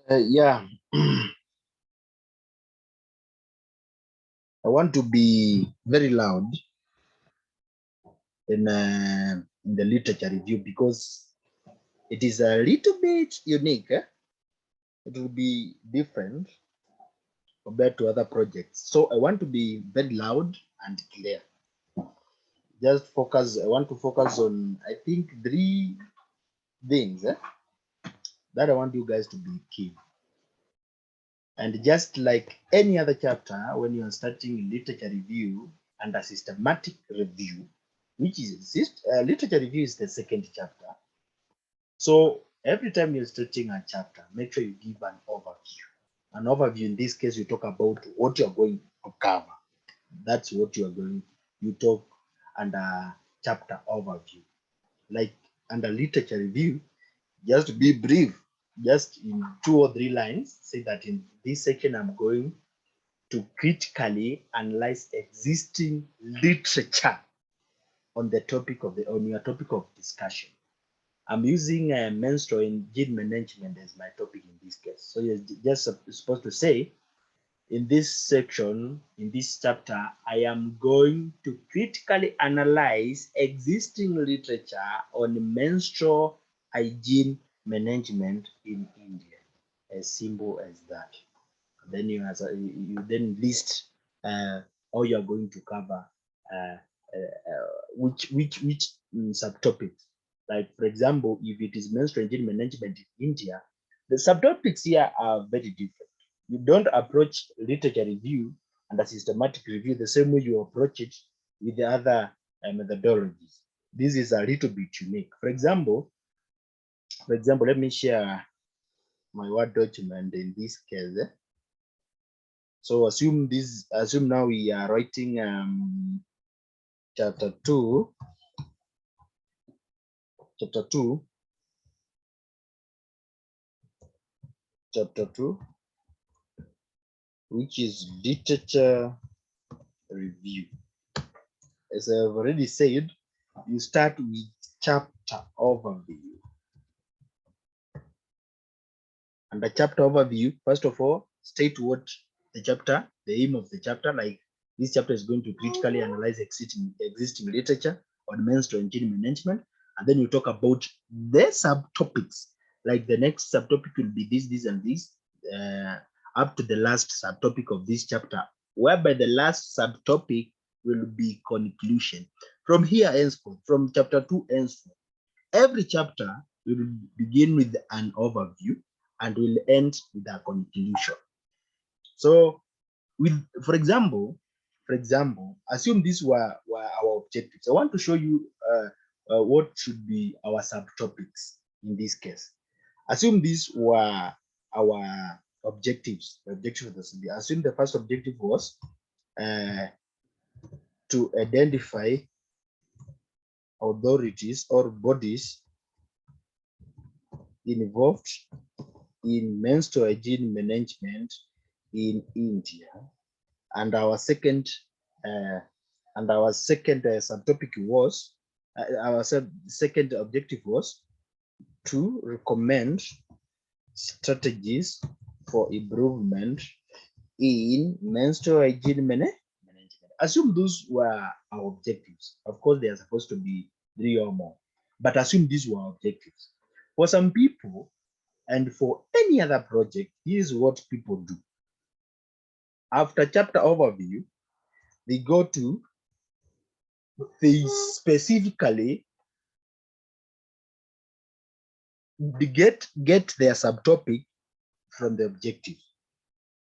Yeah, I want to be very loud in the literature review because it is a little bit unique. It will be different compared to other projects. So I want to be very loud and clear. Just focus. I want to focus on, I think, three things that I want you guys to be keen. And just like any other chapter, when you are starting literature review and a systematic review, which is literature review is the second chapter. So every time you're starting a chapter, make sure you give an overview. An overview in this case, you talk about what you're going to cover. That's what you are going. You talk under chapter overview. Like under literature review, just be brief, just in 2 or 3 lines. Say that in this section, I'm going to critically analyze existing literature on the topic of on your topic of discussion. I'm using menstrual hygiene management as my topic in this case. So you're just supposed to say, in this section, in this chapter, I am going to critically analyze existing literature on menstrual hygiene management in India. As simple as that. Then you then list all you are going to cover, which subtopics. Like for example, if it is menstrual hygiene management in India, the subtopics here are very different. You don't approach literature review and a systematic review the same way you approach it with the other methodologies. This is a little bit unique. For example, let me share my Word document in this case. So assume now we are writing chapter 2, which is literature review. As I've already said, you start with chapter overview. And the chapter overview, first of all, state what the aim of the chapter, like this chapter is going to critically analyze existing literature on menstrual hygiene management. And then you talk about the subtopics, like the next subtopic will be this, and this, up to the last subtopic of this chapter, whereby the last subtopic will be conclusion. From here henceforth, from chapter 2 henceforth, every chapter will begin with an overview and will end with a conclusion. So, for example, assume these were our objectives. I want to show you what should be our subtopics in this case. Assume these were our objectives. Assume the first objective was to identify authorities or bodies involved in menstrual hygiene management in India, and our second subtopic was our second objective was to recommend strategies for improvement in menstrual hygiene management. Assume those were our objectives. Of course, they are supposed to be 3 or more, but assume these were objectives. For some people, and for any other project, here's what people do. After chapter overview, they specifically get their subtopic from the objective.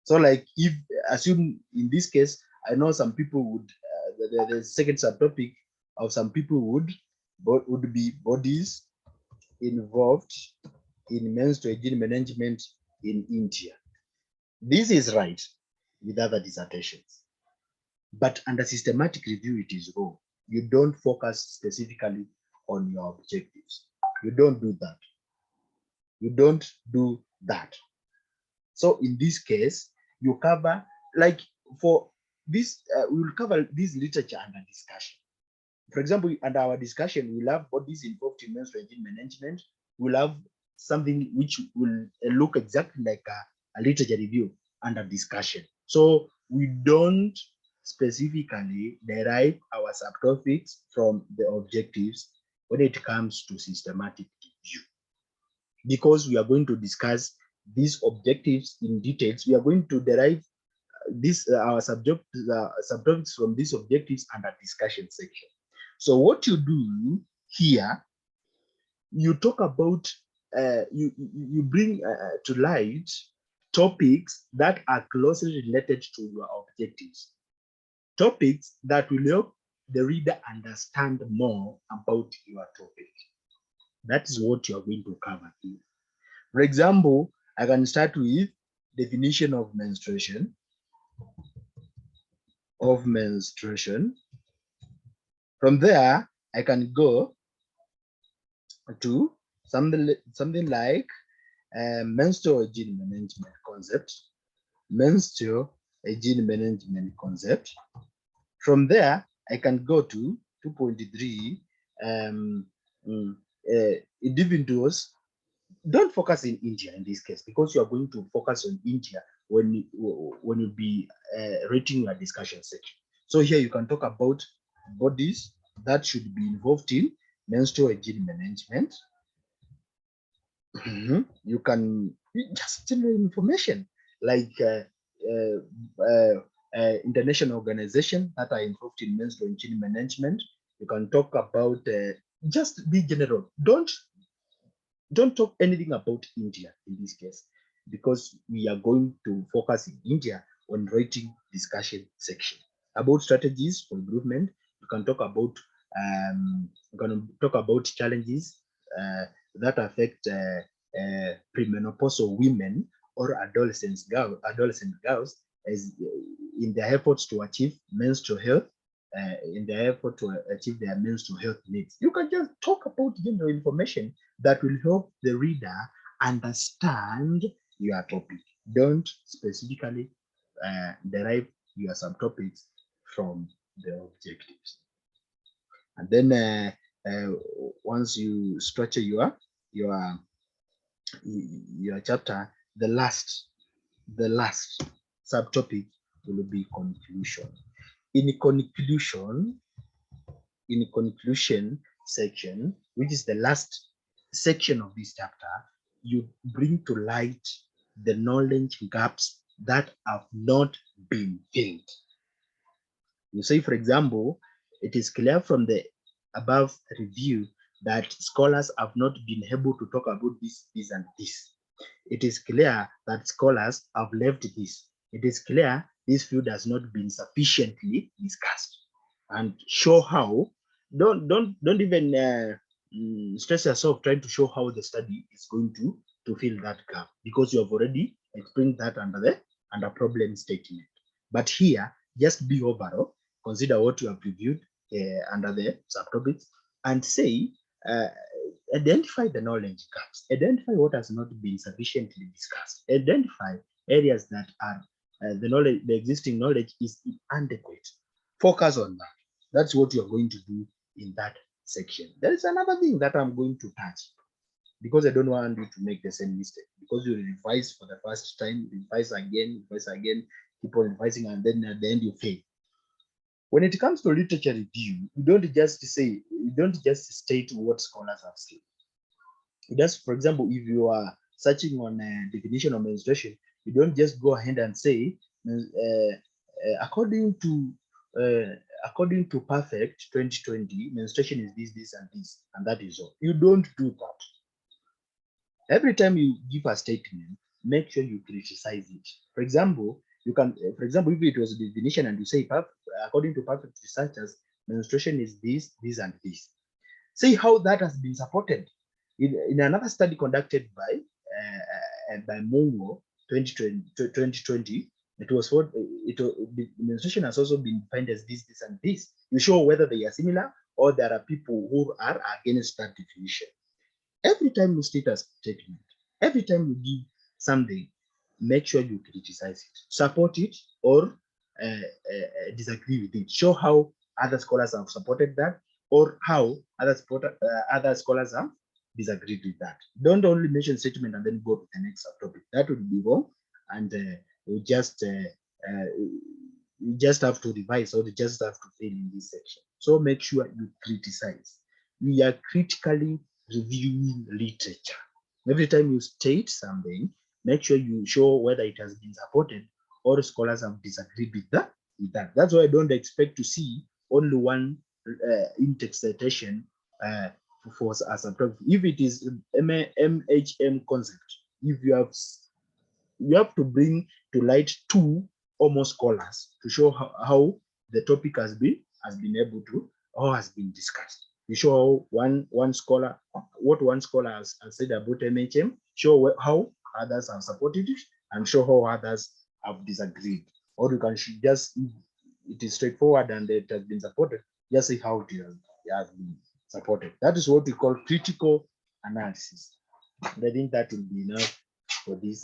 So like if assume in this case, I know some people would, the second subtopic of some people would be bodies involved in menstrual hygiene management in India. This is right with other dissertations, but under systematic review, it is wrong. You don't focus specifically on your objectives. You don't do that. So in this case, you cover, like for this, we will cover this literature under discussion. For example, under our discussion, we'll have bodies involved in menstrual hygiene management. We'll have something which will look exactly like a literature review under discussion. So we don't specifically derive our subtopics from the objectives when it comes to systematic review. Because we are going to discuss these objectives in details, we are going to derive this our subtopics from these objectives under discussion section. So what you do here, you talk about you bring to light topics that are closely related to your objectives, topics that will help the reader understand more about your topic. That is what you are going to cover here. For example, I can start with definition of menstruation. From there, I can go to something like menstrual hygiene management concept. From there, I can go to 2.3 individuals. Don't focus in India in this case, because you are going to focus on India when you be rating your discussion section. So here you can talk about bodies that should be involved in menstrual hygiene management. You can just general information like international organizations that are involved in menstrual hygiene management. You can talk about just be general. Don't talk anything about India in this case, because we are going to focus in India on writing discussion section. About strategies for improvement, you can talk about challenges that affect premenopausal women or adolescent girls as in their efforts to achieve menstrual health, in their effort to achieve their menstrual health needs. You can just talk about general information that will help the reader understand your topic. Don't specifically derive your subtopics from the objectives. And then once you structure your chapter, the last subtopic will be conclusion. In conclusion section, which is the last section of this chapter, you bring to light the knowledge gaps that have not been filled. You say, for example, it is clear from the above review that scholars have not been able to talk about this, and this. It is clear that scholars have left this. It is clear this field has not been sufficiently discussed. And show how. Don't even stress yourself trying to show how the study is going to fill that gap, because you have already explained that under problem statement. But here, just be overall, consider what you have reviewed under the subtopics, and say identify the knowledge gaps, identify what has not been sufficiently discussed, identify areas that are the existing knowledge is inadequate. Focus on that. That's what you're going to do in that section. There is another thing that I'm going to touch, because I don't want you to make the same mistake. Because you revise for the first time, revise again, keep on revising, and then at the end you fail. When it comes to literature review, you don't just state what scholars have said. Just, for example, if you are searching on a definition of menstruation, you don't just go ahead and say, according to Perfect 2020, menstruation is this, and that is all. You don't do that. Every time you give a statement, make sure you criticize it. For example, if it was a definition and you say, according to Perfect researchers, menstruation is this, and this. Say how that has been supported. In another study conducted by Mongo 2020, menstruation has also been defined as this, and this. You show whether they are similar or there are people who are against that definition. Every time you state a statement, every time you give something, make sure you criticize it, support it, or disagree with it. Show how other scholars have supported that, or how other scholars have disagreed with that. Don't only mention statement and then go to the next subtopic. That would be wrong, and you just have to revise, or you just have to fail in this section. So make sure you criticize. We are critically reviewing literature. Every time you state something, make sure you show whether it has been supported or scholars have disagreed with that. That's why I don't expect to see only one in-text citation for as a topic. If it is MHM concept, if you have to bring to light two or more scholars to show how the topic has been able to, or has been discussed. You show one scholar, what one scholar has said about MHM, show how others have supported it, and show how others have disagreed. Or you can just, it is straightforward and it has been supported, just see how it has been supported. That is what we call critical analysis. And I think that will be enough for this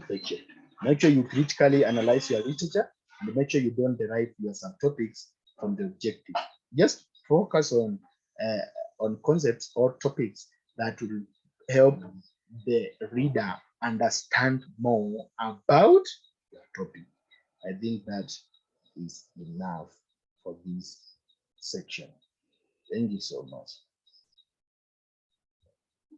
lecture. Make sure you critically analyze your literature, and make sure you don't derive your subtopics from the objective. Just focus on concepts or topics that will help the reader understand more about your topic. I think that is enough for this section. Thank you so much.